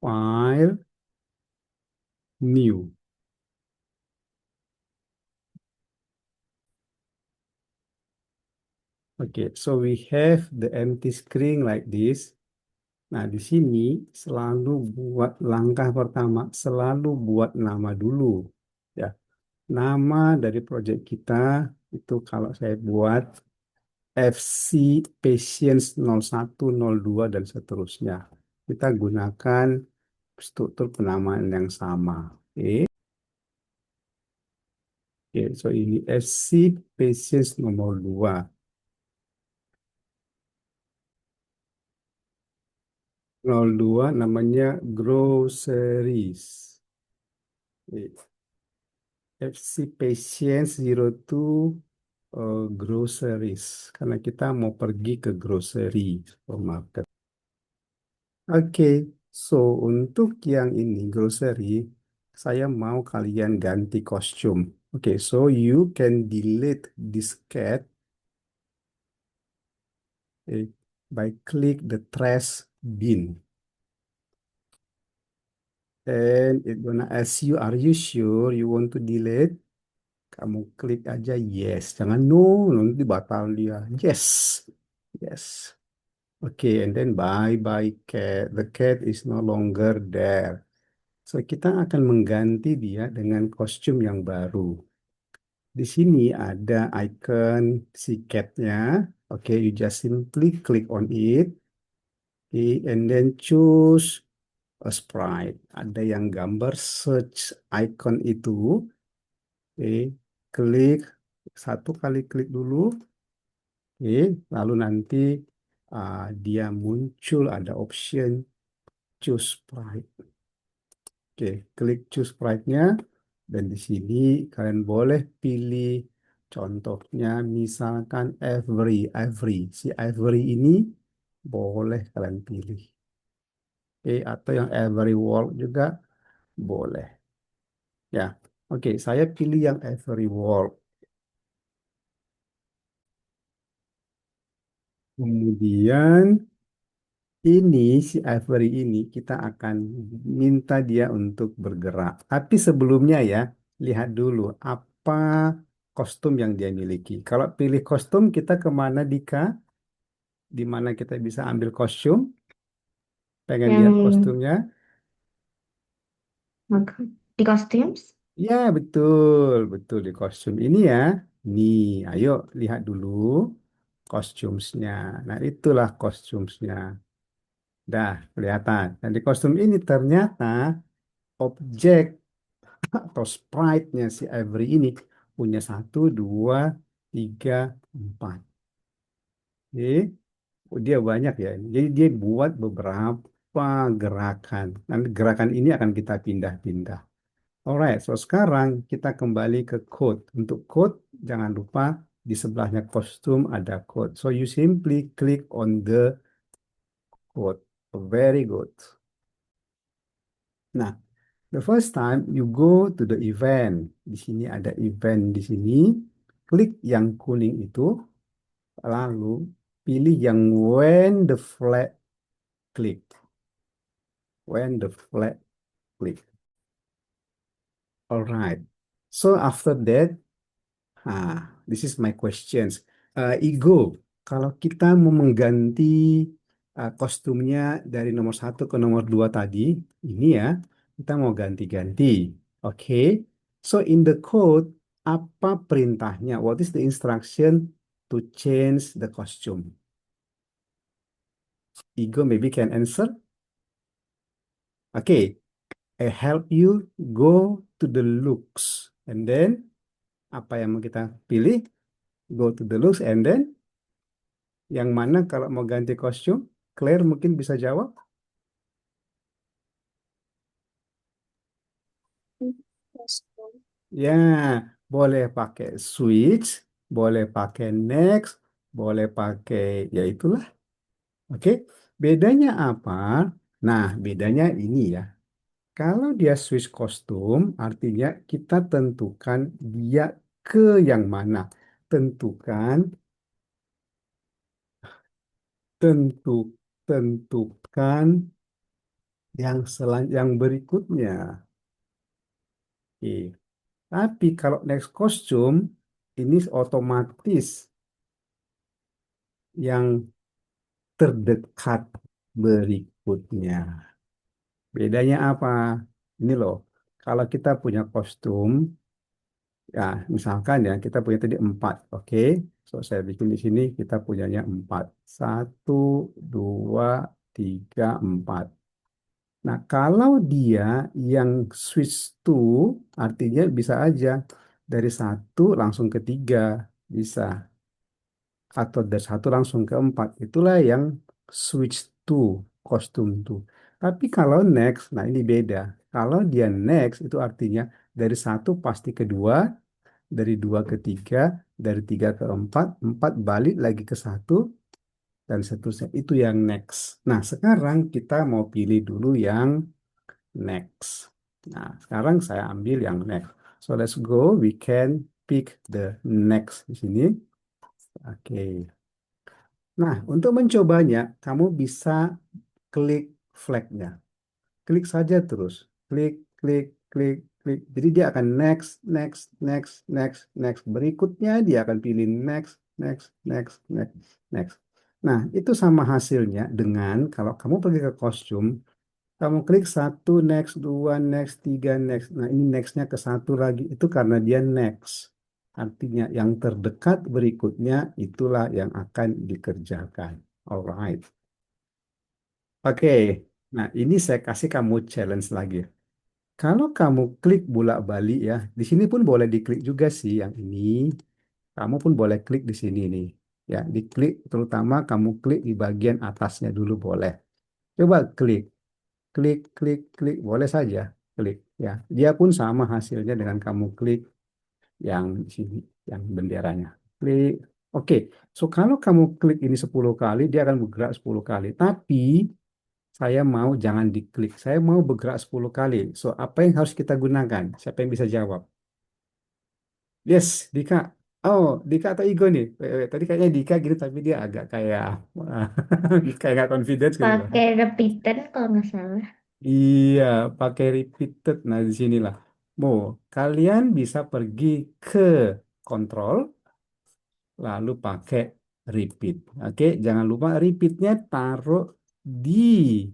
File, new. Okay, so we have the empty screen like this. Nah, di sini selalu buat langkah pertama, selalu buat nama dulu. Ya, nama dari project kita itu kalau saya buat FC Patients 01, 02, dan seterusnya. Kita gunakan struktur penamaan yang sama. Oke, oke, so ini FC Patients nomor 2. 02 namanya groceries. Oke, FC Patients 02 groceries. Karena kita mau pergi ke grocery supermarket. Oke, so untuk yang ini grocery, saya mau kalian ganti kostum. Oke, so you can delete this cat eh, by click the trash bin. And it gonna ask you, are you sure you want to delete? Kamu klik aja yes. Jangan no, nanti batal dia. Yes, yes. Okay, and then bye bye cat. The cat is no longer there. So kita akan mengganti dia dengan kostum yang baru. Di sini ada icon si cat-nya. Oke, you just simply click on it. Okay, and then choose a sprite. Ada yang gambar search icon itu. Oke, klik satu kali klik dulu. Oke, lalu nanti dia muncul ada option choose sprite. Oke, klik choose sprite-nya dan di sini kalian boleh pilih contohnya misalkan every si every ini boleh kalian pilih. Oke, atau yang every world juga boleh. Ya, oke, saya pilih yang every world. Kemudian ini si Ivory ini kita akan minta dia untuk bergerak. Tapi sebelumnya ya, lihat dulu apa kostum yang dia miliki. Kalau pilih kostum kita kemana Dika? Di mana kita bisa ambil kostum? Pengen lihat Yang kostumnya? di costumes. Ya betul, betul di kostum ini ya. Nih, ayo lihat dulu kostumnya. Nah itulah kostumnya. Dah kelihatan. Dan di kostum ini ternyata objek atau sprite-nya si Avery ini punya satu, dua, tiga, empat. Oke, oh, dia banyak ya. Jadi dia buat beberapa gerakan. Nanti gerakan ini akan kita pindah-pindah. Alright, so sekarang kita kembali ke code. Untuk code, jangan lupa di sebelahnya kostum ada code. So you simply click on the code. Very good. Nah, the first time you go to the event. Di sini ada event di sini. Klik yang kuning itu, lalu pilih yang when the flag click. When the flag click. Alright. So after that, this is my questions. Igo, kalau kita mau mengganti kostumnya dari nomor satu ke nomor dua tadi, ini ya, kita mau ganti-ganti. Oke. So in the code, apa perintahnya? What is the instruction to change the costume? Igo maybe can answer. Okay. I help you go to the looks. And then, apa yang mau kita pilih? Go to the looks and then yang mana kalau mau ganti kostum? Claire mungkin bisa jawab. Ya, boleh pakai switch, boleh pakai next, boleh pakai ya itulah. Oke, bedanya apa? Nah, bedanya ini ya. Kalau dia switch kostum, artinya kita tentukan dia ke yang mana. Tentukan, tentu, tentukan yang berikutnya. Oke. Tapi kalau next costume ini otomatis yang terdekat berikutnya. Bedanya apa? Ini loh, kalau kita punya kostum, ya misalkan ya kita punya tadi empat, oke? So saya bikin di sini kita punyanya empat. Satu, dua, tiga, empat. Nah, kalau dia yang switch to, artinya bisa aja dari satu langsung ke tiga, bisa. Atau dari satu langsung ke empat. Itulah yang switch to, kostum to. Tapi kalau next, nah ini beda. Kalau dia next, itu artinya dari satu pasti ke dua, dari dua ke tiga, dari tiga ke empat, empat balik lagi ke satu, dan seterusnya. Itu yang next. Nah, sekarang kita mau pilih dulu yang next. Nah, sekarang saya ambil yang next. So let's go. We can pick the next di sini. Oke. Nah, untuk mencobanya, kamu bisa klik flagnya. Klik saja terus. Klik, klik, klik, klik. Jadi dia akan next, next, next, next, next. Berikutnya dia akan pilih next, next, next, next, next. Nah, itu sama hasilnya dengan kalau kamu pergi ke kostum, kamu klik satu, next, dua, next, tiga, next. Nah, ini nextnya ke satu lagi. Itu karena dia next. Artinya yang terdekat berikutnya itulah yang akan dikerjakan. Alright. Oke. Nah, ini saya kasih kamu challenge lagi. Kalau kamu klik bolak-balik ya, di sini pun boleh diklik juga sih yang ini. Kamu pun boleh klik di sini nih. Ya, diklik terutama kamu klik di bagian atasnya dulu boleh. Coba klik. Klik, klik, klik, boleh saja klik ya. Dia pun sama hasilnya dengan kamu klik yang di sini, yang benderanya. Klik. Oke, so kalau kamu klik ini 10 kali, dia akan bergerak 10 kali. Tapi saya mau jangan diklik. Saya mau bergerak 10 kali. So, apa yang harus kita gunakan? Siapa yang bisa jawab? Yes, Dika. Oh, Dika atau Igo nih? Tadi kayaknya Dika gitu, tapi dia agak kayak kayak nggak confidence gitu loh. Pakai repeater kalau nggak salah. Iya, pakai repeated. Nah, di sinilah. Mau kalian bisa pergi ke kontrol, lalu pakai repeat. Oke, jangan lupa repeatnya taruh di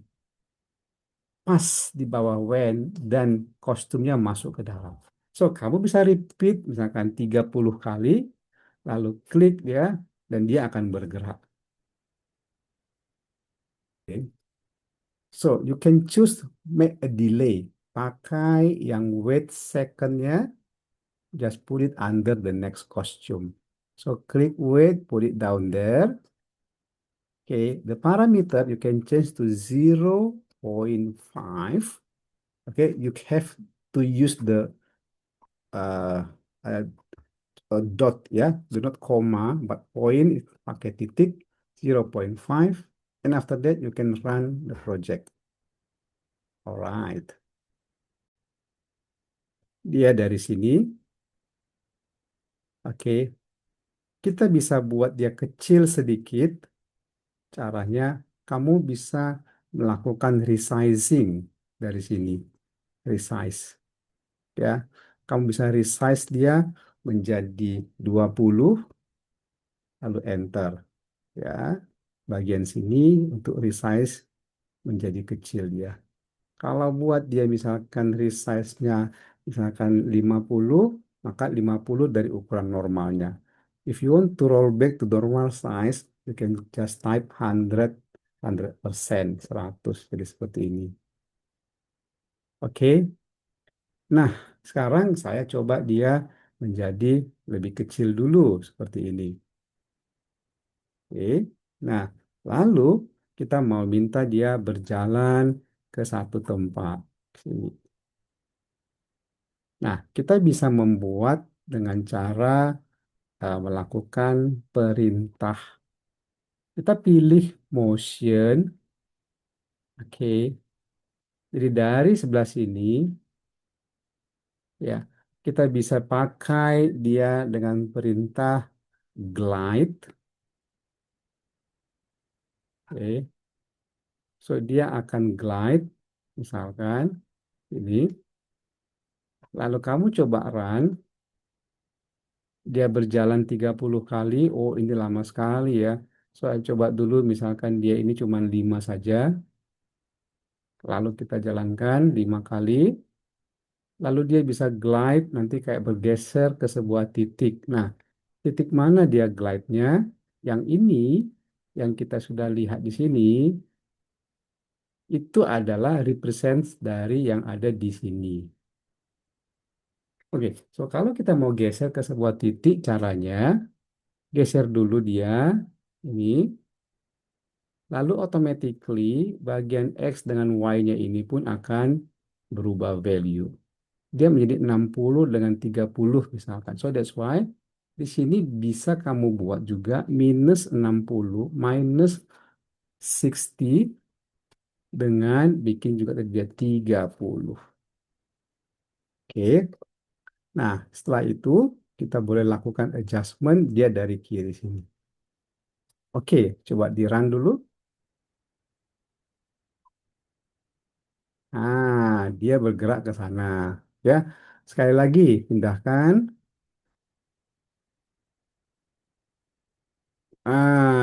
pas di bawah when dan kostumnya masuk ke dalam. So, kamu bisa repeat misalkan 30 kali, lalu klik dia, dan dia akan bergerak. Oke. So, you can choose make a delay. Pakai yang wait secondnya, just put it under the next costume. So click weight, put it down there. Okay, the parameter you can change to 0.5. Okay, you have to use the uh, uh, dot ya, do not comma, but point pakai titik 0.5. And after that you can run the project. Alright, dia dari sini. Oke, kita bisa buat dia kecil sedikit. Caranya, kamu bisa melakukan resizing dari sini. Resize, ya. Kamu bisa resize dia menjadi 20, lalu enter, ya. Bagian sini untuk resize menjadi kecil dia. Kalau buat dia misalkan resize-nya misalkan 50, maka 50 dari ukuran normalnya. If you want to roll back to normal size, you can just type 100, 100%, 100. Jadi seperti ini. Oke. Nah, sekarang saya coba dia menjadi lebih kecil dulu seperti ini. Oke. Nah, lalu kita mau minta dia berjalan ke satu tempat. Sini. Nah, kita bisa membuat dengan cara melakukan perintah. Kita pilih motion, oke. Jadi dari sebelah sini, ya, kita bisa pakai dia dengan perintah glide, oke. So dia akan glide Misalkan ini, lalu kamu coba run, dia berjalan 30 kali, oh ini lama sekali ya. Soal coba dulu misalkan dia ini cuma 5 saja, lalu kita jalankan 5 kali, lalu dia bisa glide nanti kayak bergeser ke sebuah titik. Nah, titik mana dia glide-nya? Yang ini, yang kita sudah lihat di sini, itu adalah represent dari yang ada di sini. Oke, so kalau kita mau geser ke sebuah titik, caranya geser dulu dia, ini, lalu automatically bagian X dengan Y-nya ini pun akan berubah value. Dia menjadi 60 dengan 30 misalkan. So that's why di sini bisa kamu buat juga minus 60 minus 60 dengan bikin juga dia 30. Oke. Nah, setelah itu kita boleh lakukan adjustment dia dari kiri sini. Oke, coba di run dulu. Nah, dia bergerak ke sana. Ya, sekali lagi pindahkan.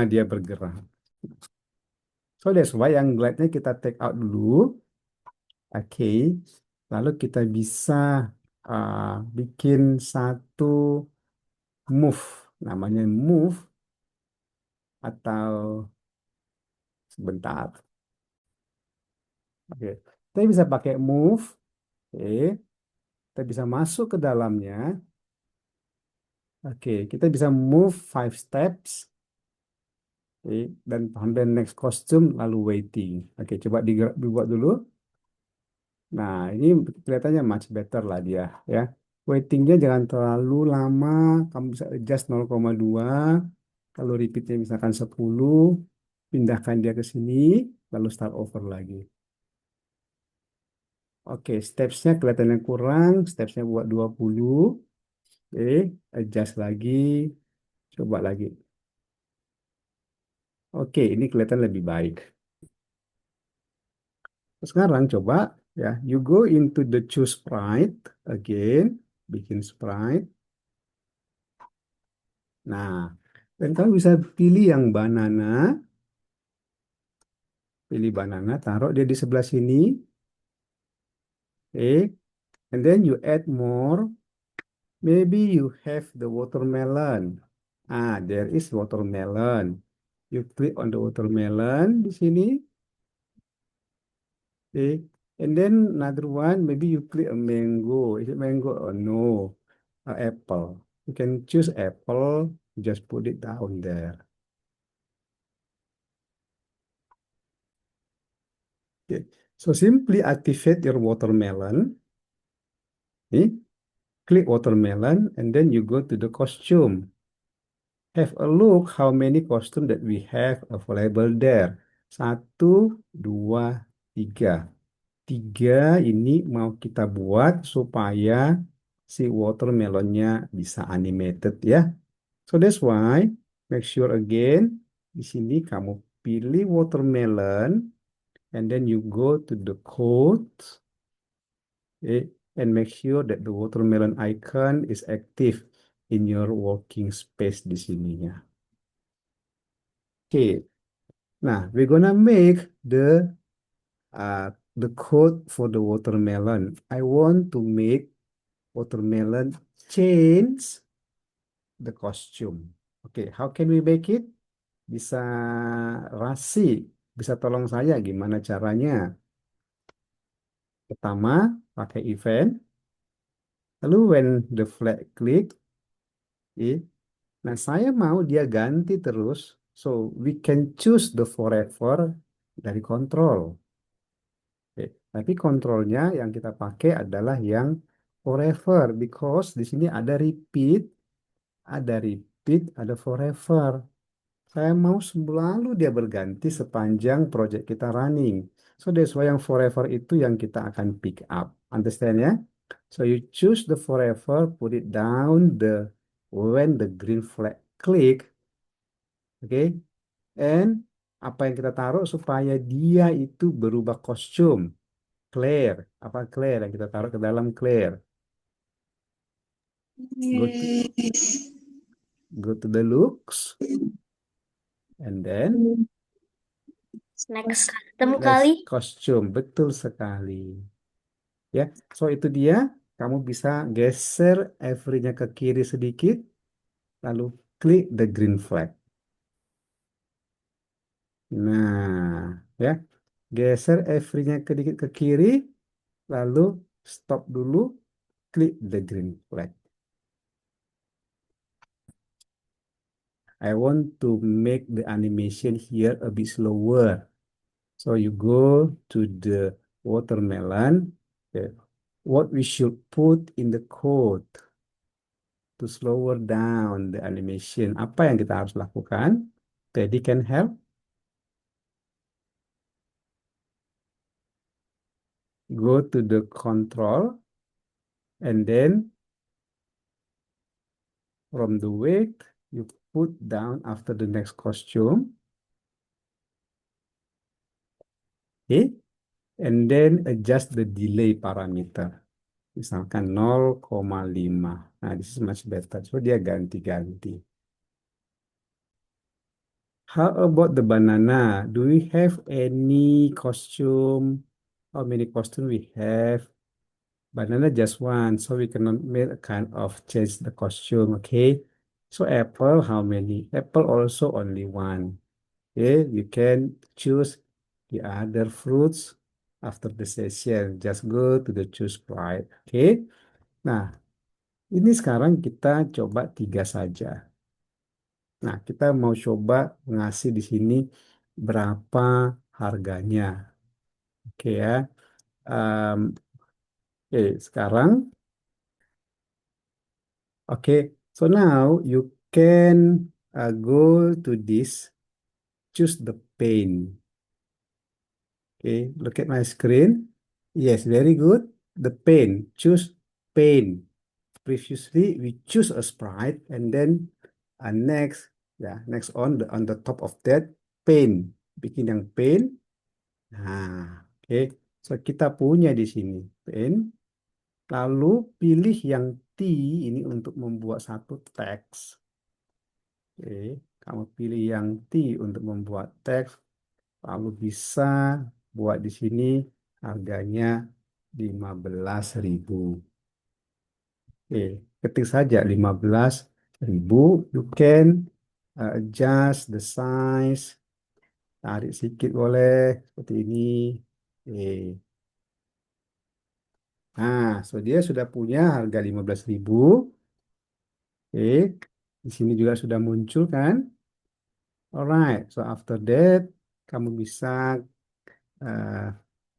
Dia bergerak. So that's why yang glide-nya kita take out dulu. Oke, lalu kita bisa bikin satu move, namanya move atau sebentar. Oke, kita bisa pakai move. Oke, kita bisa masuk ke dalamnya. Oke, kita bisa move 5 steps. Oke, dan sampai next costume lalu waiting. Oke, coba dibuat dulu. Nah, ini kelihatannya much better lah dia ya. Waitingnya jangan terlalu lama. Kamu bisa adjust 0,2. Kalau repeatnya misalkan 10, pindahkan dia ke sini, lalu start over lagi. Oke, stepsnya kelihatannya kurang. Stepsnya buat 20. Oke, adjust lagi. Coba lagi. Oke, ini kelihatan lebih baik. Sekarang coba ya, you go into the choose sprite again, bikin sprite. Nah, dan kamu bisa pilih yang banana, pilih banana, taruh dia di sebelah sini. Okay, and then you add more. Maybe you have the watermelon. There is watermelon. You click on the watermelon di sini. Okay, and then another one, maybe you click a mango. Is it mango or no? Apple. You can choose apple. Just put it down there. Okay. So simply activate your watermelon. Okay. Click watermelon and then you go to the costume. Have a look how many costume that we have available there. Satu, dua, tiga. Tiga ini mau kita buat supaya si watermelonnya bisa animated ya. So that's why make sure again di sini kamu pilih watermelon and then you go to the code, okay, and make sure that the watermelon icon is active in your working space di sininya. Oke, nah we're gonna make uh, the code for the watermelon. I want to make watermelon change the costume. Oke, how can we make it? Bisa Rasi, bisa tolong saya gimana caranya? Pertama, pakai event. Lalu when the flag click, eh, nah saya mau dia ganti terus. So we can choose the forever dari kontrol. Oke, tapi kontrolnya yang kita pakai adalah yang forever because di sini ada repeat, ada forever. Saya mau selalu dia berganti sepanjang project kita running. So that's why yang forever itu yang kita akan pick up. Understand ya? So you choose the forever, put it down when the green flag click, okay? And apa yang kita taruh supaya dia itu berubah kostum. Clear. Apa clear yang kita taruh ke dalam clear? Go to go to the looks and then Next item next kali. costume. Betul sekali. Ya, so itu dia. Kamu bisa geser every-nya ke kiri sedikit, lalu klik the green flag. Nah, ya, geser every-nya sedikit ke kiri, lalu stop dulu, klik the green flag. I want to make the animation here a bit slower. So you go to the watermelon. Okay. What we should put in the code to slower down the animation. Apa yang kita harus lakukan? Teddy can help. Go to the control and then from the weight you put down after the next costume. Okay. And then adjust the delay parameter. Misalkan 0,5. Nah, this is much better. So dia ganti-ganti. How about the banana? Do we have any costume? How many costume we have? Banana just one, so we cannot make a kind of change the costume, okay? So apple, how many? Apple also only one. Okay, you can choose the other fruits after the session. Just go to the choose right. Okay. Nah, ini sekarang kita coba tiga saja. Nah, kita mau coba ngasih di sini berapa harganya. Oke ya. Em, Oke, sekarang, oke. So now you can go to this, choose the paint. Okay, look at my screen. Yes, very good. The paint, choose paint. Previously, we choose a sprite and then next, ya, next on the top of that paint. Bikin yang paint. Nah, oke. So kita punya di sini paint. Lalu pilih yang T ini untuk membuat satu teks. Oke, kamu pilih yang T untuk membuat teks. Lalu bisa buat di sini harganya 15.000. Oke, ketik saja 15.000. You can adjust the size. Tarik sedikit boleh seperti ini. Oke. Nah, so dia sudah punya harga 15.000. Oke. Di sini juga sudah muncul kan? Alright, so after that kamu bisa eh,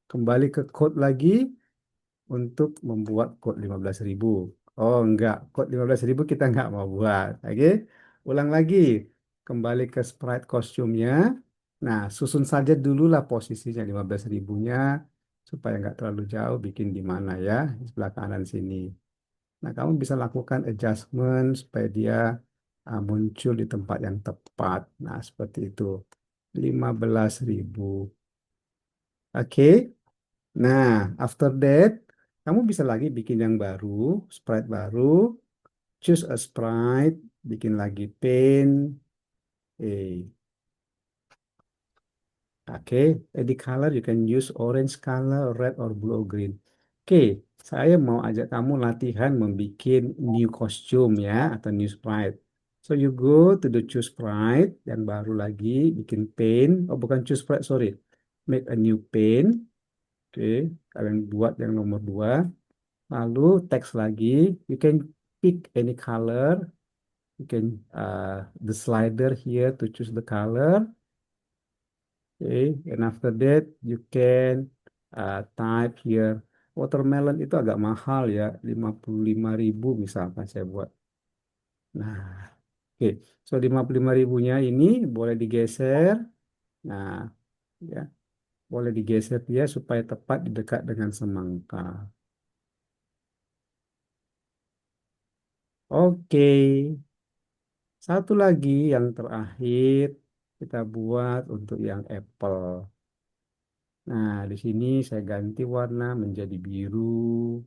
kembali ke code lagi untuk membuat code 15.000. Oh enggak, code 15.000 kita enggak mau buat. Oke, ulang lagi. Kembali ke sprite kostumnya. Nah, susun saja dulu lah posisinya 15.000-nya supaya enggak terlalu jauh bikin di mana ya, di sebelah kanan sini. Nah, kamu bisa lakukan adjustment supaya dia muncul di tempat yang tepat. Nah, seperti itu. 15.000. Oke. Nah, after that, kamu bisa lagi bikin yang baru, sprite baru, choose a sprite, bikin lagi paint, oke, edit color, you can use orange color, red or blue or green. Oke, saya mau ajak kamu latihan membuat new costume ya, atau new sprite. So you go to the choose sprite, yang baru lagi, bikin paint, oh bukan choose sprite, sorry, make a new paint. Oke, kalian buat yang nomor 2. Lalu teks lagi, you can pick any color. You can the slider here to choose the color. Okay, and after that you can type here. Watermelon itu agak mahal ya, 55.000 misalkan saya buat. Nah, oke. So 55.000-nya ini boleh digeser. Nah, ya, boleh digeser dia supaya tepat di dekat dengan semangka. Oke. Satu lagi yang terakhir kita buat untuk yang apple. Nah, di sini saya ganti warna menjadi biru,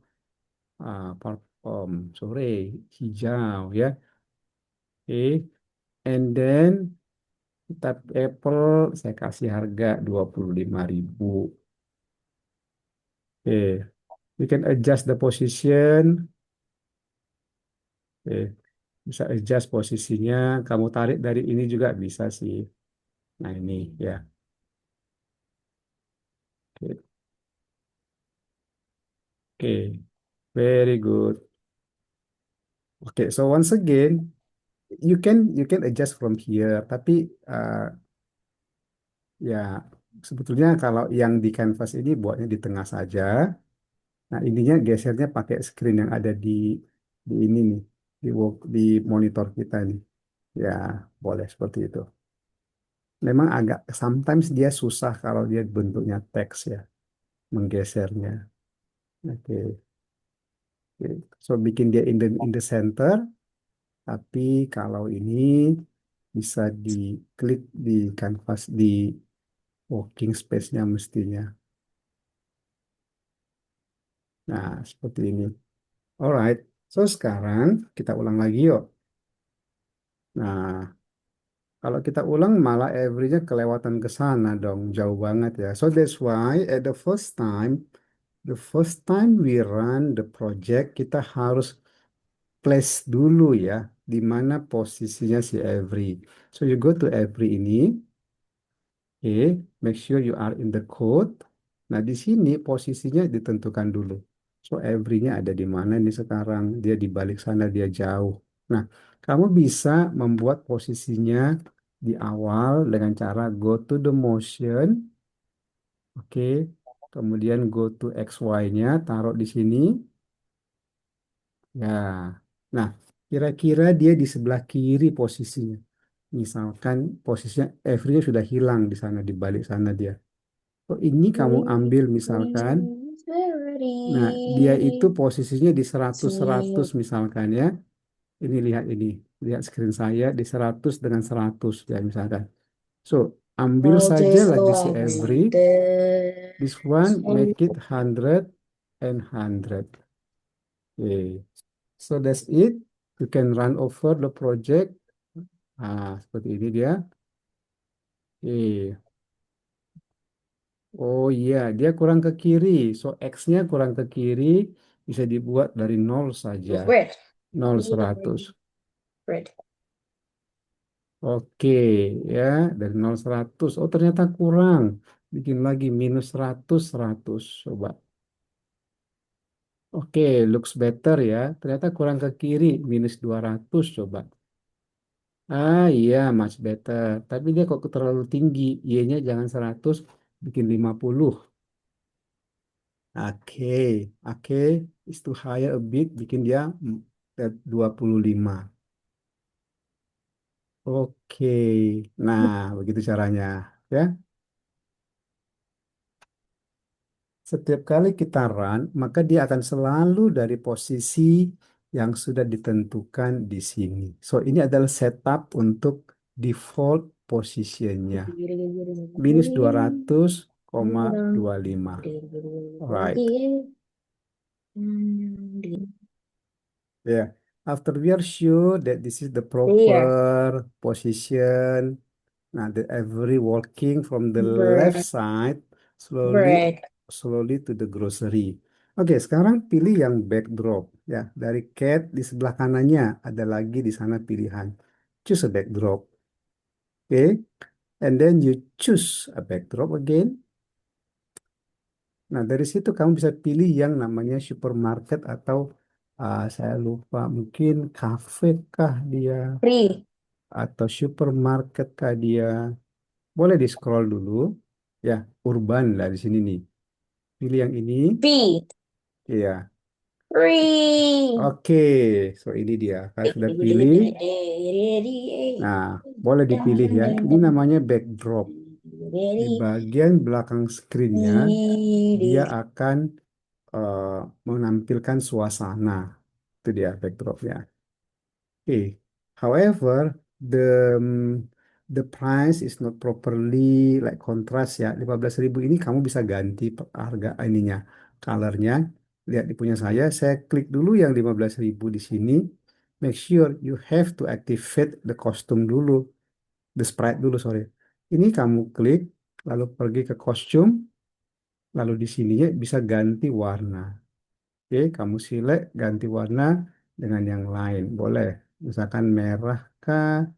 sore, hijau ya. Oke, and then tab Apple saya kasih harga 25.000. Oke, you can adjust the position. Oke, bisa adjust posisinya. Kamu tarik dari ini juga bisa sih. Nah, ini ya. Oke, oke. Very good. Oke, so once again, you can adjust from here. Tapi ya sebetulnya kalau yang di canvas ini buatnya di tengah saja. Nah, ininya gesernya pakai screen yang ada di ini nih, di monitor kita nih. Ya, boleh seperti itu. Memang agak sometimes dia susah kalau dia bentuknya teks ya, menggesernya. Oke, oke. So bikin dia in the center, tapi kalau ini bisa diklik di canvas di working space-nya mestinya. Nah, seperti ini. Alright. So sekarang kita ulang lagi yuk. Nah, kalau kita ulang malah every-nya kelewatan ke sana dong, jauh banget ya. So that's why at the first time we run the project, kita harus place dulu ya, di mana posisinya si every. So you go to every ini, oke, make sure you are in the code. Nah, di sini posisinya ditentukan dulu. So every-nya ada di mana nih sekarang? Dia di balik sana, dia jauh. Nah, kamu bisa membuat posisinya di awal dengan cara go to the motion, oke. Kemudian go to XY-nya, taruh di sini. Ya. Nah, kira-kira dia di sebelah kiri posisinya. Misalkan posisinya every-nya sudah hilang di sana, di balik sana dia. Oh, ini kamu ambil misalkan. Nah, dia itu posisinya di 100-100 misalkan ya. Ini lihat ini. Lihat screen saya di 100 dengan 100 ya misalkan. So, ambil I'll saja just lagi si love every. you there. This one make it 100 and 100. Okay. So that's it. You can run over the project. Seperti ini dia. Oke. Oh iya, dia kurang ke kiri. So X-nya kurang ke kiri bisa dibuat dari nol saja. Red. Nol We need a 100. red. Red. Oke, ya, dari nol 100. Oh, ternyata kurang. Bikin lagi minus 100 100. Coba. Oke, looks better ya. Ternyata kurang ke kiri, minus 200. Coba. Iya, much better. Tapi dia kok terlalu tinggi. Y-nya jangan 100, bikin 50. Oke, oke. Is to higher a bit, bikin dia 25. Oke, nah begitu caranya. Ya, setiap kali kita run, maka dia akan selalu dari posisi yang sudah ditentukan di sini. So, ini adalah setup untuk default positionnya. Minus 200,25. Alright. Yeah. After we are sure that this is the There. proper position, now that every walking from the left Bread. side slowly Bread. slowly to the grocery. Oke, sekarang pilih yang backdrop ya. Dari cat di sebelah kanannya ada lagi di sana pilihan. Choose a backdrop. Oke. And then you choose a backdrop again. Nah, dari situ kamu bisa pilih yang namanya supermarket atau saya lupa mungkin cafe kah dia Free. atau supermarket kah dia. Boleh di scroll dulu. Ya, urban lah di sini nih. Pilih yang ini. Fee. Iya. Free. Oke, so ini dia. Kalian sudah pilih. Nah, boleh dipilih ya. Ini namanya backdrop. Di bagian belakang screen-nya, dia akan eh, menampilkan suasana. Itu dia backdropnya. Oke. However, the the price is not properly like contrast ya. 15.000 ini kamu bisa ganti harga ininya, colornya. Lihat di punya saya klik dulu yang 15.000 di sini. Make sure you have to activate the costume dulu, the sprite dulu, sorry. Ini kamu klik, lalu pergi ke kostum, lalu di sininya bisa ganti warna. Oke, kamu select ganti warna dengan yang lain. Boleh, misalkan merah kah?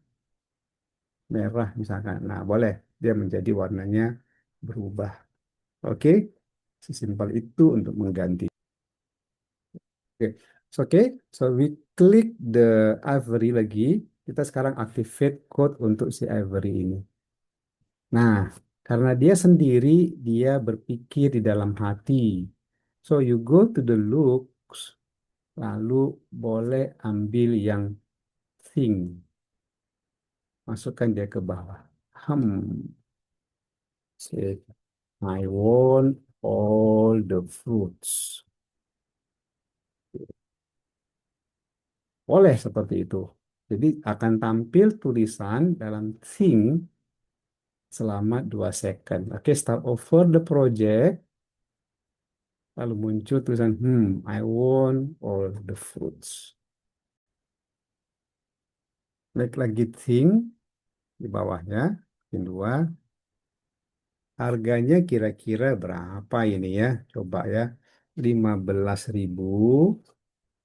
Merah misalkan. Nah, boleh dia menjadi warnanya berubah. Oke, sesimpel itu untuk mengganti. Oke, so we klik the ivory lagi. Kita sekarang activate code untuk si ivory ini. Nah, karena dia sendiri, dia berpikir di dalam hati. So you go to the looks, lalu boleh ambil yang thing, masukkan dia ke bawah. Say, I want all the fruits. Boleh seperti itu. Jadi akan tampil tulisan dalam thing selama 2 second. Oke, start over the project. Lalu muncul tulisan, I want all the fruits. Klik lagi thing di bawahnya, yang dua. Harganya kira-kira berapa ini ya? Coba ya. 15.000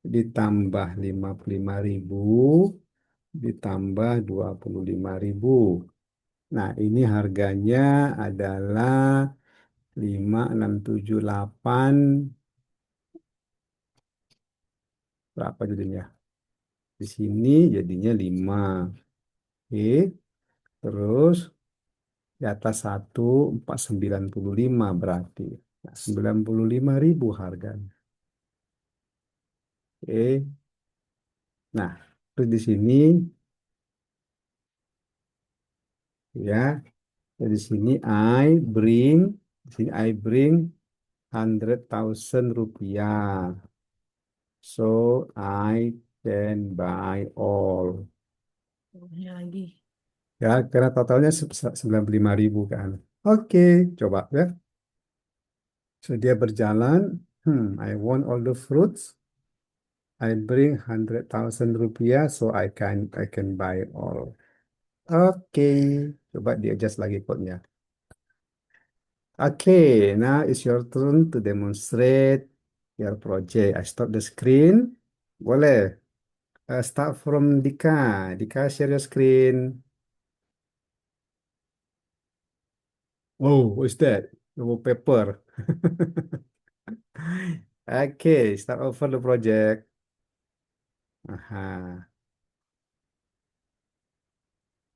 ditambah 55.000 ditambah 25.000. Nah, ini harganya adalah 5.678, berapa jadinya? Di sini jadinya 5. Oke, terus di atas 1, 495 berarti. Nah, 95.000 harganya. Oke, nah, terus di sini ya, di sini bring, di sini I bring 100.000 rupiah. So I can buy all. Ini lagi. Ya, karena totalnya 95.000 kan. Oke, coba ya. So dia berjalan. I want all the fruits. I bring 100.000 rupiah, so I can buy all. Oke, coba di adjust lagi code-nya. Oke, now it's your turn to demonstrate your project. I stop the screen. Boleh. Start from Dika. Dika, share your screen. Oh, what's that? The wallpaper. Okay, start over the project. Aha.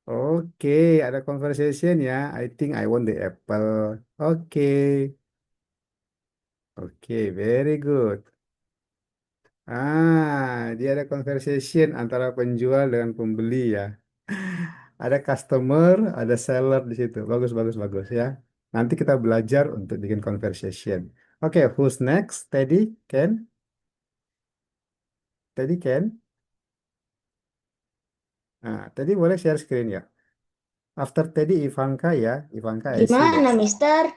Oke, ada conversation ya. I think I want the apple. Oke, oke, very good. Dia ada conversation antara penjual dengan pembeli ya. Ada customer, ada seller di situ. Bagus, bagus, bagus ya. Nanti kita belajar untuk bikin conversation. Oke, who's next? Teddy, Ken? Teddy, Ken? Nah, Teddy boleh share screen ya. After Teddy, Ivanka ya. Ivanka, I see that. Gimana, Mister?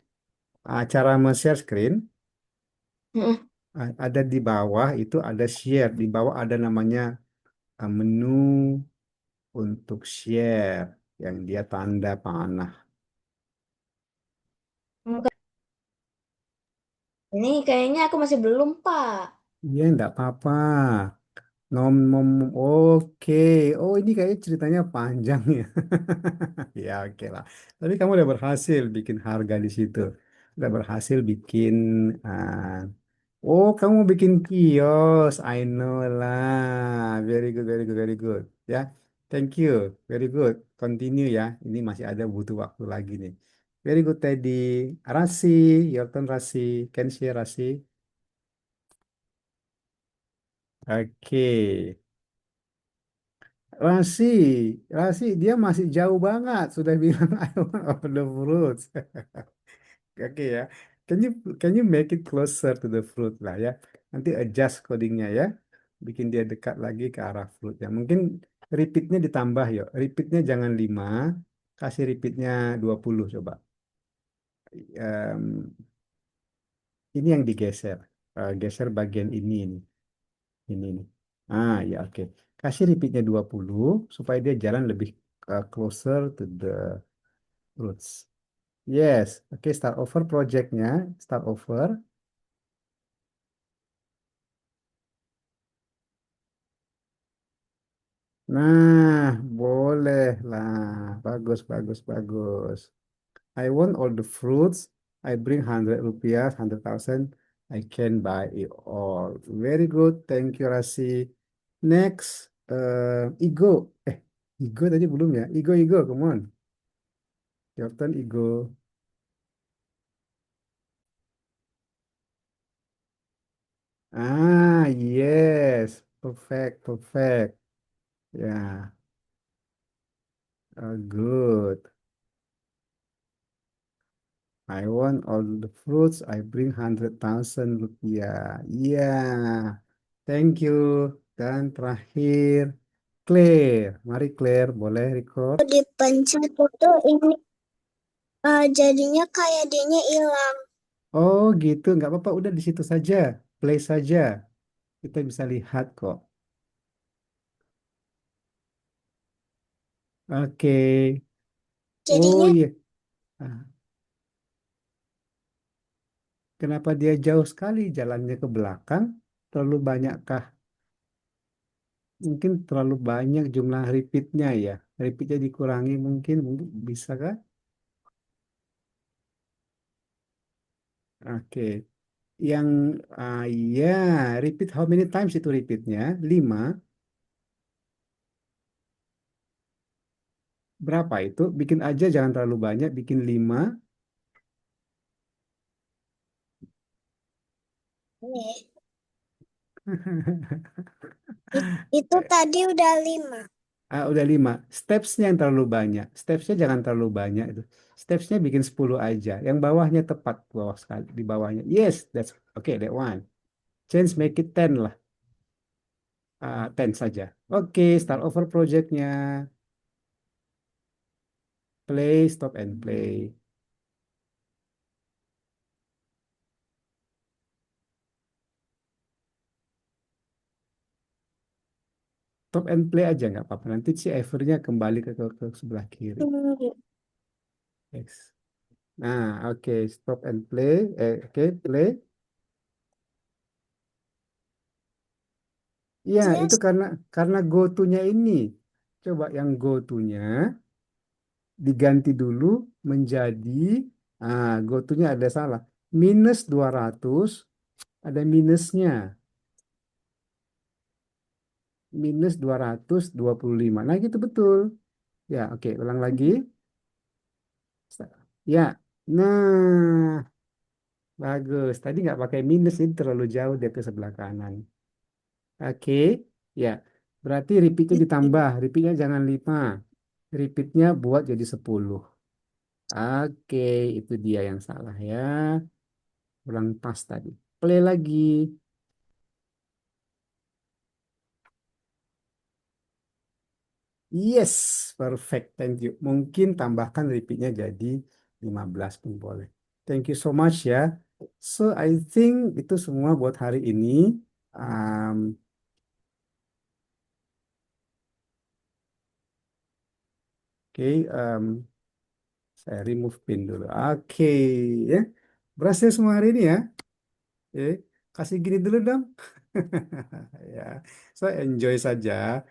Cara share screen, Mm-mm. ada di bawah itu ada share. Di bawah ada namanya menu untuk share yang dia tanda panah. Enggak. Ini kayaknya aku masih belum, Pak. Iya, enggak apa-apa. Nom, oke. Oh, ini kayaknya ceritanya panjang ya. Ya, oke lah. Tapi kamu udah berhasil bikin harga di situ. Udah berhasil bikin. ah, oh, kamu mau bikin kios. I know lah. Very good, very good, very good. Ya, thank you. Very good. Continue ya. Ini masih ada butuh waktu lagi nih. Very good, Teddy. Rasi, your turn, Rasi. Can share, Rasi? Oke. Rasi, Rasi, dia masih jauh banget. Sudah bilang I want all the fruits. Oke ya. Can you make it closer to the fruit lah ya. Nanti adjust codingnya ya. Bikin dia dekat lagi ke arah fruitnya. Mungkin repeatnya ditambah yuk. Repeatnya jangan 5. Kasih repeatnya 20 coba. Em, ini yang digeser. Geser bagian ini nih. Ini nih. Ya oke. Kasih repeatnya 20 supaya dia jalan lebih closer to the roots. Yes. Oke, start over projectnya. Start over. Nah, boleh lah. Bagus, bagus, bagus. I want all the fruits. I bring 100 rupiah, 100,000. I can buy it all. Very good. Thank you, Rasi. Next, Igo. Igo tadi belum ya? Igo, Igo, come on. Your turn, Igo. Yes. Perfect, perfect. Yeah, good. I want all the fruits. I bring 100,000 rupiah. Yeah. Thank you. Dan terakhir, Claire. Mari Claire, boleh record? Dipencet itu ini jadinya kayak dianya hilang. Oh gitu, nggak apa-apa. Udah di situ saja. Play saja. Kita bisa lihat kok. Oke. Oh Jadinya iya. Ah, kenapa dia jauh sekali jalannya ke belakang? Terlalu banyakkah? Mungkin terlalu banyak jumlah repeatnya ya. Repeatnya dikurangi mungkin bisa kah? Oke. Yang ya repeat how many times itu repeatnya? 5. Berapa itu? Bikin aja jangan terlalu banyak, bikin 5. nih, itu tadi udah 5. Udah 5. Stepsnya yang terlalu banyak. Stepsnya jangan terlalu banyak itu. Stepsnya bikin 10 aja. Yang bawahnya tepat bawah sekali di bawahnya. Yes, that's okay. That one. Change make it 10 lah. 10 saja. Oke, start over projectnya. Play, stop and play. Stop and play aja nggak apa-apa. Nanti si Evernya kembali ke sebelah kiri. Yes. Nah, oke, stop and play. Oke, play. Iya, itu Yes. karena go-to-nya ini. Coba yang go-to-nya diganti dulu menjadi go-to-nya ada salah. Minus 200 ada minusnya. Minus 225. Nah, gitu betul. Ya, oke, ulang lagi. Ya. Nah, bagus. Tadi nggak pakai minus, ini terlalu jauh dia ke sebelah kanan. Oke, ya. Berarti repeatnya ditambah. Repeatnya jangan 5. Repeatnya buat jadi 10. Oke, itu dia yang salah ya. Ulang pas tadi. Play lagi. Yes, perfect. Thank you. Mungkin tambahkan repeatnya jadi 15 pun boleh. Thank you so much ya. So, I think itu semua buat hari ini. Um, Oke, saya remove pin dulu. Oke, ya. Berhasil semua hari ini ya. Oke, kasih gini dulu dong. Ya, so enjoy saja.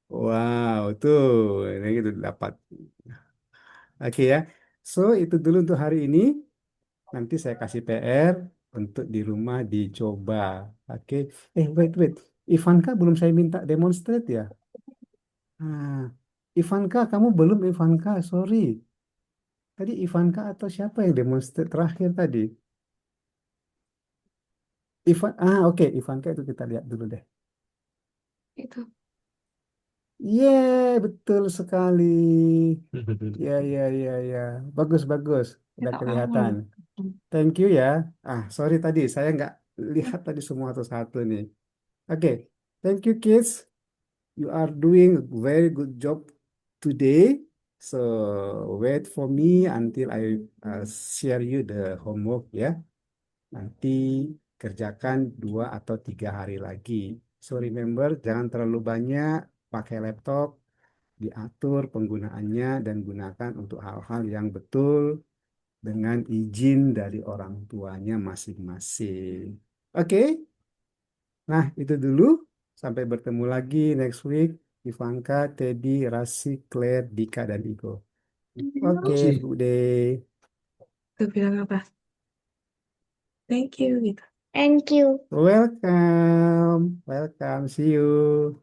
Wow, tuh, ini gitu dapat. Oke ya. So, itu dulu untuk hari ini. Nanti saya kasih PR untuk di rumah dicoba. Oke. Wait. Ivanka belum saya minta demonstrate ya. Ah, Ivanka, kamu belum Ivanka, sorry. Tadi Ivanka atau siapa yang demonstrate terakhir tadi? Oke, Ivanka itu kita lihat dulu deh. Itu. Betul sekali. Ya. Bagus. Udah Kita awal. kelihatan. Thank you ya. Sorry tadi, saya nggak lihat tadi semua satu-satu nih. Oke, thank you kids. You are doing a very good job today. So wait for me until I share you the homework ya. Nanti kerjakan 2 atau 3 hari lagi. So remember jangan terlalu banyak pakai laptop, diatur penggunaannya dan gunakan untuk hal-hal yang betul dengan izin dari orang tuanya masing-masing. Oke, nah itu dulu. Sampai bertemu lagi next week. Ivanka, Teddy, Rasi, Claire, Dika, dan Iko. Oke, Oke. good day. Tuh bilang apa? Thank you gitu. Thank you. Welcome. Welcome. See you.